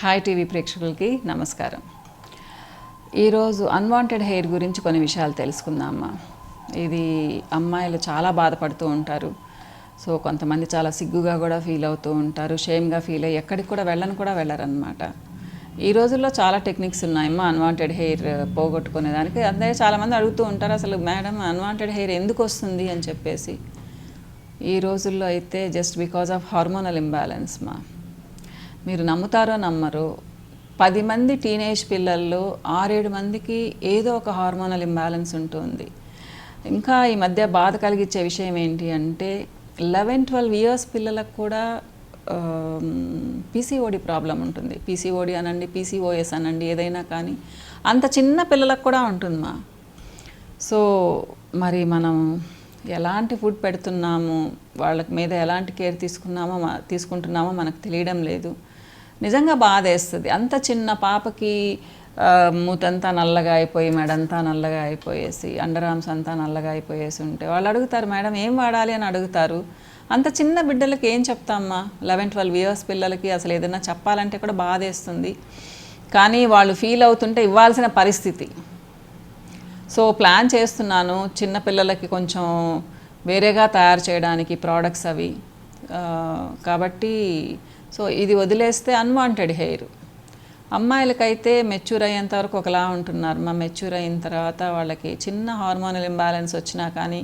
Hi TV ప్రేక్షకులకి నమస్కారం. ఈరోజు అన్వాంటెడ్ హెయిర్ గురించి కొన్ని విషయాలు తెలుసుకుందామా. ఇది అమ్మాయిలు చాలా బాధపడుతూ ఉంటారు. సో కొంతమంది చాలా సిగ్గుగా కూడా ఫీల్ అవుతూ ఉంటారు, షేమ్గా ఫీల్ అయ్యి ఎక్కడికి కూడా వెళ్ళరనమాట. ఈ రోజుల్లో చాలా టెక్నిక్స్ ఉన్నాయమ్మా అన్వాంటెడ్ హెయిర్ పోగొట్టుకునే దానికి. అదే చాలామంది అడుగుతూ ఉంటారు, అసలు మేడం అన్వాంటెడ్ హెయిర్ ఎందుకు వస్తుంది అని చెప్పేసి. ఈ రోజుల్లో అయితే just because of hormonal imbalance మా. మీరు నమ్ముతారో నమ్మరో 10 మంది టీనేజ్ పిల్లల్లో 6-7 మందికి ఏదో ఒక హార్మోనల్ ఇంబ్యాలెన్స్ ఉంటుంది. ఇంకా ఈ మధ్య బాధ కలిగించే విషయం ఏంటి అంటే 11-12 ఇయర్స్ పిల్లలకు కూడా పీసీఓడి ప్రాబ్లం ఉంటుంది. పీసీఓడి అనండి, పీసీఓఎస్ అనండి, ఏదైనా కానీ అంత చిన్న పిల్లలకు కూడా ఉంటుందమ్మా. సో మరి మనం ఎలాంటి ఫుడ్ పెడుతున్నాము, వాళ్ళకి మీద ఎలాంటి కేర్ తీసుకుంటున్నామో మనకు తెలియడం లేదు. నిజంగా బాధ వేస్తుంది. అంత చిన్న పాపకి మూతంతా నల్లగా అయిపోయి, మెడంతా నల్లగా అయిపోయేసి, అండర్ ఆర్మ్స్ అంతా నల్లగా అయిపోయేసి ఉంటే వాళ్ళు అడుగుతారు, మేడం ఏం వాడాలి అని అడుగుతారు. అంత చిన్న బిడ్డలకి ఏం చెప్తామ్మా? 11-12 ఇయర్స్ పిల్లలకి అసలు ఏదైనా చెప్పాలంటే కూడా బాధ వేస్తుంది. కానీ వాళ్ళు ఫీల్ అవుతుంటే ఇవ్వాల్సిన పరిస్థితి. సో ప్లాన్ చేస్తున్నాను చిన్నపిల్లలకి కొంచెం వేరేగా తయారు చేయడానికి ప్రోడక్ట్స్ అవి. కాబట్టి సో ఇది వదిలేస్తే అన్వాంటెడ్ హెయిర్. అమ్మాయిలకైతే మెచ్యూర్ అయ్యేంత వరకు ఒకలా ఉంటున్నారు. మెచ్యూర్ అయిన తర్వాత వాళ్ళకి చిన్న హార్మోనల్ ఇంబ్యాలెన్స్ వచ్చినా కానీ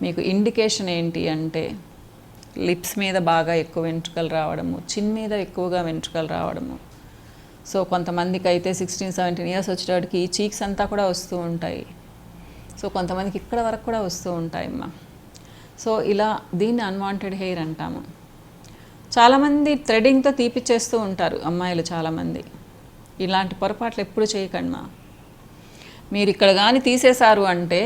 మీకు ఇండికేషన్ ఏంటి అంటే లిప్స్ మీద బాగా ఎక్కువ వెంట్రుకలు రావడము, చిన్ మీద ఎక్కువగా వెంట్రుకలు రావడము. సో కొంతమందికి అయితే 16-17 ఇయర్స్ వచ్చేటప్పటికి ఈ చీక్స్ అంతా కూడా వస్తూ ఉంటాయి. సో కొంతమందికి ఇక్కడ వరకు కూడా వస్తూ ఉంటాయమ్మా. సో ఇలా దీన్ని అన్వాంటెడ్ హెయిర్ అంటాము. చాలామంది థ్రెడింగ్తో తీపిచ్చేస్తూ ఉంటారు అమ్మాయిలు చాలామంది. ఇలాంటి పొరపాట్లు ఎప్పుడు చేయకండి మా. మీరు ఇక్కడ కానీ తీసేశారు అంటే,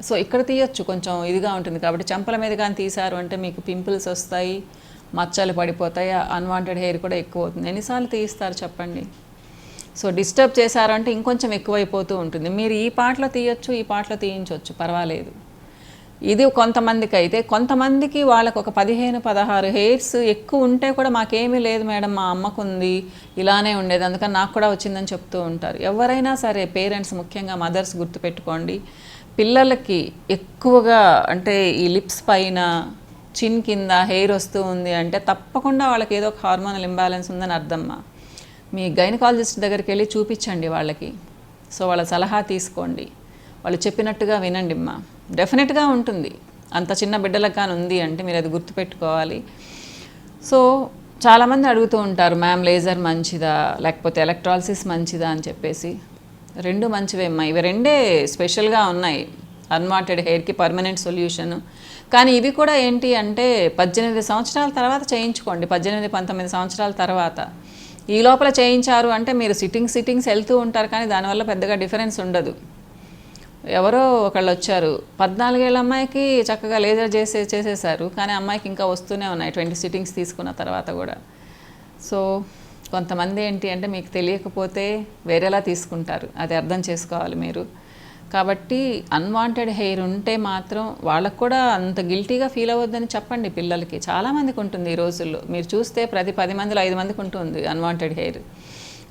సో ఇక్కడ తీయొచ్చు, కొంచెం ఇదిగా ఉంటుంది కాబట్టి చెంపల మీద కానీ తీశారు అంటే మీకు పింపుల్స్ వస్తాయి, మచ్చలు పడిపోతాయి, అన్వాంటెడ్ హెయిర్ కూడా ఎక్కువ అవుతుంది. ఎన్నిసార్లు తీయిస్తారు చెప్పండి? సో డిస్టర్బ్ చేశారు అంటే ఇంకొంచెం ఎక్కువైపోతూ ఉంటుంది. మీరు ఈ పార్ట్లో తీయొచ్చు, ఈ పార్ట్లో తీయించవచ్చు, పర్వాలేదు. ఇది కొంతమందికి అయితే, కొంతమందికి వాళ్ళకు ఒక 15-16 హెయిర్స్ ఎక్కువ ఉంటే కూడా మాకేమీ లేదు మేడం, మా అమ్మకు ఉంది, ఇలానే ఉండేది, అందుకని నాకు కూడా వచ్చిందని చెప్తూ ఉంటారు. ఎవరైనా సరే పేరెంట్స్, ముఖ్యంగా మదర్స్ గుర్తుపెట్టుకోండి, పిల్లలకి ఎక్కువగా అంటే ఈ లిప్స్ పైన, చిన్ కింద హెయిర్ వస్తూ ఉంది అంటే తప్పకుండా వాళ్ళకి ఏదో ఒక హార్మోనల్ ఇంబ్యాలెన్స్ ఉందని అర్థమ్మా. మీ గైనకాలజిస్ట్ దగ్గరికి వెళ్ళి చూపించండి వాళ్ళకి. సో వాళ్ళ సలహా తీసుకోండి, వాళ్ళు చెప్పినట్టుగా వినండి అమ్మా. డెఫినెట్గా ఉంటుంది. అంత చిన్న బిడ్డలకు కానీ ఉంది అంటే మీరు అది గుర్తుపెట్టుకోవాలి. సో చాలామంది అడుగుతూ ఉంటారు, మ్యామ్ లేజర్ మంచిదా లేకపోతే ఎలక్ట్రాలసిస్ మంచిదా అని చెప్పేసి. రెండు మంచివే అమ్మా. ఇవి రెండే స్పెషల్గా ఉన్నాయి అన్వాంటెడ్ హెయిర్కి పర్మనెంట్ సొల్యూషన్. కానీ ఇవి కూడా ఏంటి అంటే 18 సంవత్సరాల తర్వాత చేయించుకోండి. 18-19 సంవత్సరాల తర్వాత. ఈ లోపల చేయించారు అంటే మీరు సిట్టింగ్స్ వెళ్తూ ఉంటారు, కానీ దానివల్ల పెద్దగా డిఫరెన్స్ ఉండదు. ఎవరో ఒకళ్ళు వచ్చారు, 14 ఏళ్ళ అమ్మాయికి చక్కగా లేజర్ చేసేసారు, కానీ అమ్మాయికి ఇంకా వస్తూనే ఉన్నాయి 20 సిట్టింగ్స్ తీసుకున్న తర్వాత కూడా. సో కొంతమంది ఏంటి అంటే మీకు తెలియకపోతే వేరేలా తీసుకుంటారు, అది అర్థం చేసుకోవాలి మీరు. కాబట్టి అన్వాంటెడ్ హెయిర్ ఉంటే మాత్రం వాళ్ళకు కూడా అంత గిల్టీగా ఫీల్ అవ్వద్దని చెప్పండి పిల్లలకి. చాలామందికి ఉంటుంది ఈ రోజుల్లో. మీరు చూస్తే ప్రతి 10 మందిలో 5 మందికి ఉంటుంది అన్వాంటెడ్ హెయిర్.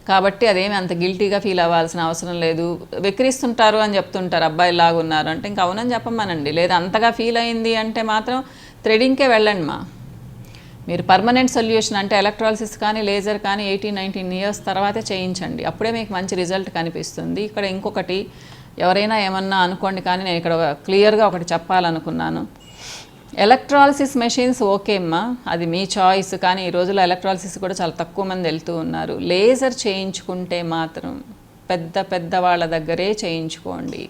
కాబట్టి అదేమి అంత గిల్టీగా ఫీల్ అవ్వాల్సిన అవసరం లేదు. వెక్కిరిస్తుంటారు అని చెప్తుంటారు, అబ్బాయిలాగా ఉన్నారు అంటే ఇంకా అవునని చెప్పమనండి. లేదా అంతగా ఫీల్ అయింది అంటే మాత్రం థ్రెడింగ్కే వెళ్ళండి మా. మీరు పర్మనెంట్ సొల్యూషన్ అంటే ఎలక్ట్రాలసిస్ కానీ లేజర్ కానీ 18-19 ఇయర్స్ తర్వాతే చేయించండి. అప్పుడే మీకు మంచి రిజల్ట్ కనిపిస్తుంది. ఇక్కడ ఇంకొకటి, ఎవరైనా ఏమన్నా అనుకోండి కానీ నేను ఇక్కడ క్లియర్గా ఒకటి చెప్పాలనుకున్నాను. ఎలక్ట్రాలసిస్ మెషిన్స్ ఓకే అమ్మా, అది మీ చాయిస్. కానీ ఈ రోజుల్లో ఎలక్ట్రాలసిస్ కూడా చాలా తక్కువ మంది వెళ్తూ ఉన్నారు. లేజర్ చేయించుకుంటే మాత్రం పెద్ద వాళ్ళ దగ్గరే చేయించుకోండి.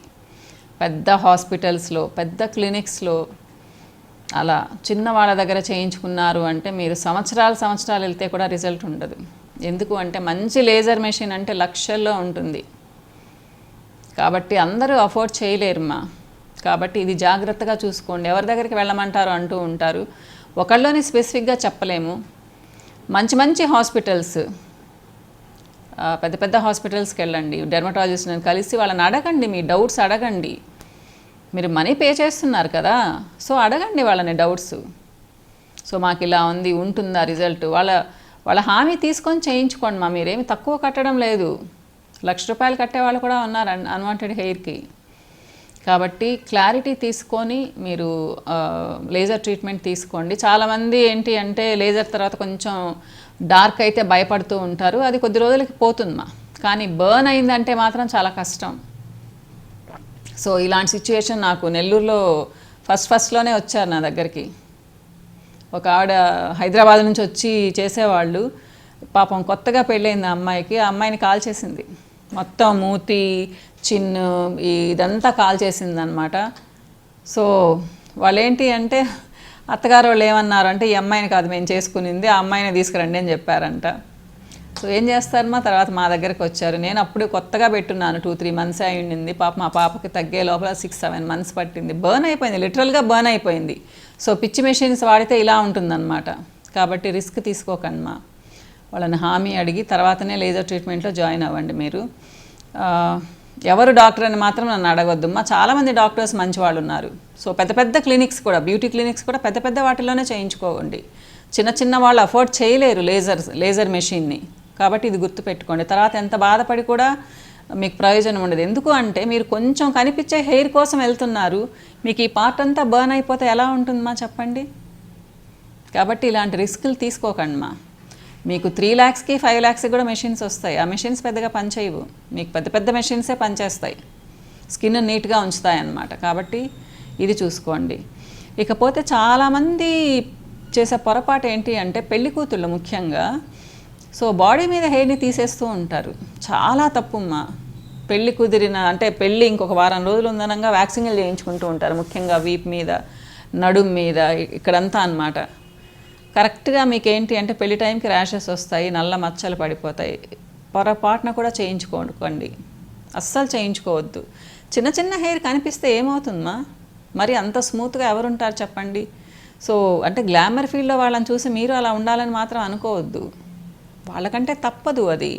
పెద్ద హాస్పిటల్స్లో, పెద్ద క్లినిక్స్లో. అలా చిన్న వాళ్ళ దగ్గర చేయించుకున్నారు అంటే మీరు సంవత్సరాలు వెళ్తే కూడా రిజల్ట్ ఉండదు. ఎందుకు అంటే మంచి లేజర్ మెషిన్ అంటే లక్షల్లో ఉంటుంది. కాబట్టి అందరూ అఫోర్డ్ చేయలేరుమా. కాబట్టి ఇది జాగ్రత్తగా చూసుకోండి. ఎవరి దగ్గరికి వెళ్ళమంటారు అంటూ ఉంటారు, ఒకళ్ళని స్పెసిఫిక్గా చెప్పలేము. మంచి హాస్పిటల్స్, పెద్ద హాస్పిటల్స్కి వెళ్ళండి, డెర్మటాలజిస్ట్ని కలిసి వాళ్ళని అడగండి, మీ డౌట్స్ అడగండి. మీరు మనీ పే చేస్తున్నారు కదా, సో అడగండి వాళ్ళని డౌట్స్. సో మాకు ఇలా ఉంది, ఉంటుందా రిజల్ట్? వాళ్ళ హామీ తీసుకొని చేయించుకోండి మా, మీరేమి తక్కువ కట్టడం లేదు. ₹1,00,000 కట్టేవాళ్ళు కూడా ఉన్నారు అన్వాంటెడ్ హెయిర్కి. కాబట్టి క్లారిటీ తీసుకొని మీరు లేజర్ ట్రీట్మెంట్ తీసుకోండి. చాలామంది ఏంటి అంటే లేజర్ తర్వాత కొంచెం డార్క్ అయితే భయపడుతూ ఉంటారు, అది కొద్ది రోజులకి పోతుందమ్మా. కానీ బర్న్ అయిందంటే మాత్రం చాలా కష్టం. సో ఇలాంటి సిచ్యువేషన్ నాకు నెల్లూరులో ఫస్ట్లోనే వచ్చారు నా దగ్గరికి. ఒక ఆవిడ హైదరాబాద్ నుంచి వచ్చి చేసేవాళ్ళు. పాపం కొత్తగా పెళ్ళైంది ఆ అమ్మాయికి. ఆ అమ్మాయిని కాల్ చేసింది, మొత్తం మూతి, చిన్ను ఇదంతా కాల్ చేసింది అనమాట. సో వాళ్ళు ఏంటి అంటే అత్తగారు వాళ్ళు ఏమన్నారు అంటే, ఈ అమ్మాయిని కాదు మేము చేసుకునింది, ఆ అమ్మాయిని తీసుకురండి అని చెప్పారంట. సో ఏం చేస్తారమ్మా, తర్వాత మా దగ్గరికి వచ్చారు. నేను అప్పుడు కొత్తగా పెట్టున్నాను, 2-3 మంత్స్ అయి ఉండింది. పాప మా పాపకి తగ్గే లోపల 6-7 మంత్స్ పట్టింది. బర్న్ అయిపోయింది, లిటరల్గా బర్న్ అయిపోయింది. సో పిచ్చి మెషిన్స్ వాడితే ఇలా ఉంటుందన్నమాట. కాబట్టి రిస్క్ తీసుకోకండి, వాళ్ళని హామీ అడిగి తర్వాతనే లేజర్ ట్రీట్మెంట్లో జాయిన్ అవ్వండి మీరు. ఎవరు డాక్టర్ అని మాత్రం నన్ను అడగొద్దమ్మా. చాలామంది డాక్టర్స్ మంచి వాళ్ళు ఉన్నారు. సో పెద్ద పెద్ద క్లినిక్స్ కూడా, బ్యూటీ క్లినిక్స్ కూడా పెద్ద పెద్ద వాటిలోనే చేయించుకోండి. చిన్న చిన్న వాళ్ళు అఫోర్డ్ చేయలేరు లేజర్ మెషిన్ని. కాబట్టి ఇది గుర్తుపెట్టుకోండి. తర్వాత ఎంత బాధపడి కూడా మీకు ప్రయోజనం ఉండదు. ఎందుకు అంటే మీరు కొంచెం కనిపించే హెయిర్ కోసం వెళ్తున్నారు, మీకు ఈ పార్ట్ అంతా బర్న్ అయిపోతే ఎలా ఉంటుందమ్మా చెప్పండి. కాబట్టి ఇలాంటి రిస్కులు తీసుకోకండి మా. మీకు 3 lakhsకి 5 lakhsకి కూడా మెషిన్స్ వస్తాయి. ఆ మెషిన్స్ పెద్దగా పనిచేయవు, మీకు పెద్ద పెద్ద మెషిన్సే పనిచేస్తాయి, స్కిన్ నీట్గా ఉంచుతాయి అన్నమాట. కాబట్టి ఇది చూసుకోండి. ఇకపోతే చాలామంది చేసే పొరపాటు ఏంటి అంటే పెళ్లి కూతుళ్ళు ముఖ్యంగా సో బాడీ మీద హెయిర్ని తీసేస్తూ ఉంటారు. చాలా తప్పుమ్మా. పెళ్ళి కుదిరిన అంటే పెళ్ళి ఇంకొక వారం రోజులు ఉందనంగా వ్యాక్సిన్లు చేయించుకుంటూ ఉంటారు, ముఖ్యంగా వీప్ మీద, నడుం మీద, ఇక్కడంతా అన్నమాట. కరెక్ట్గా మీకు ఏంటి అంటే పెళ్లి టైంకి ర్యాషెస్ వస్తాయి, నల్ల మచ్చలు పడిపోతాయి. పొరపాటున కూడా చేయించుకోండి, అస్సలు చేయించుకోవద్దు. చిన్న చిన్న హెయిర్ కనిపిస్తే ఏమవుతుందమ్మా, మరి అంత స్మూత్గా ఎవరుంటారు చెప్పండి. సో అంటే గ్లామర్ ఫీల్డ్లో వాళ్ళని చూసి మీరు అలా ఉండాలని మాత్రం అనుకోవద్దు, వాళ్ళకంటే తప్పదు అది.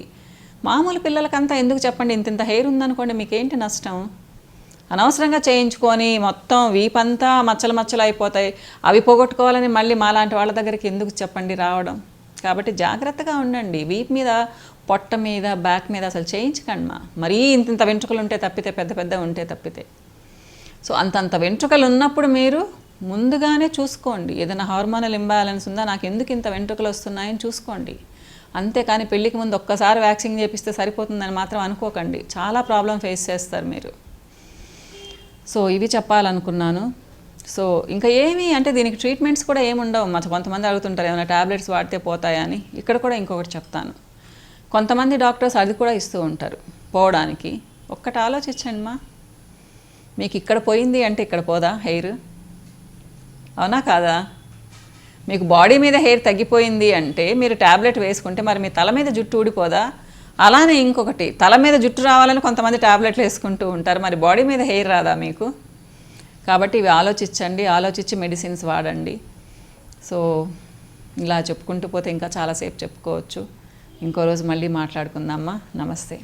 మామూలు పిల్లలకంతా ఎందుకు చెప్పండి, ఇంత హెయిర్ ఉందనుకోండి మీకేంటి నష్టం. అనవసరంగా చేయించుకొని మొత్తం వీపంతా మచ్చలు మచ్చలు అయిపోతాయి, అవి పోగొట్టుకోవాలని మళ్ళీ మాలాంటి వాళ్ళ దగ్గరికి ఎందుకు చెప్పండి రావడం. కాబట్టి జాగ్రత్తగా ఉండండి. వీప్ మీద, పొట్ట మీద, బ్యాక్ మీద అసలు చేయించకండి మరీ ఇంత వెంట్రుకలు ఉంటే తప్పితే, పెద్ద పెద్ద ఉంటే తప్పితే. సో అంతంత వెంట్రుకలు ఉన్నప్పుడు మీరు ముందుగానే చూసుకోండి, ఏదైనా హార్మోనల్ ఇంబ్యాలెన్స్ ఉందా, నాకు ఎందుకు ఇంత వెంట్రుకలు వస్తున్నాయని చూసుకోండి. అంతేకాని పెళ్ళికి ముందు ఒక్కసారి వ్యాక్సిన్ చేపిస్తే సరిపోతుందని మాత్రం అనుకోకండి, చాలా ప్రాబ్లం ఫేస్ చేస్తారు మీరు. సో ఇవి చెప్పాలనుకున్నాను. సో ఇంకా ఏమి అంటే దీనికి ట్రీట్మెంట్స్ కూడా ఏమి ఉండవు. కొంతమంది అడుగుతుంటారు ఏమైనా ట్యాబ్లెట్స్ వాడితే పోతాయని. ఇక్కడ కూడా ఇంకొకటి చెప్తాను, కొంతమంది డాక్టర్స్ అది కూడా ఇస్తూ ఉంటారు పోవడానికి. ఒక్కటి ఆలోచించండి మా, మీకు ఇక్కడ పోయింది అంటే ఇక్కడ పోదా హెయిర్, అవునా కాదా? మీకు బాడీ మీద హెయిర్ తగ్గిపోయింది అంటే మీరు ట్యాబ్లెట్ వేసుకుంటే మరి మీ తల మీద జుట్టు ఊడిపోదా? అలానే ఇంకొకటి, తల మీద జుట్టు రావాలని కొంతమంది ట్యాబ్లెట్లు వేసుకుంటూ ఉంటారు, మరి బాడీ మీద హెయిర్ రాదా మీకు? కాబట్టి ఇవి ఆలోచించండి, ఆలోచించి మెడిసిన్స్ వాడండి. సో ఇలా చెప్పుకుంటూ పోతే ఇంకా చాలాసేపు చెప్పుకోవచ్చు. ఇంకో రోజు మళ్ళీ మాట్లాడుకుందామా. నమస్తే.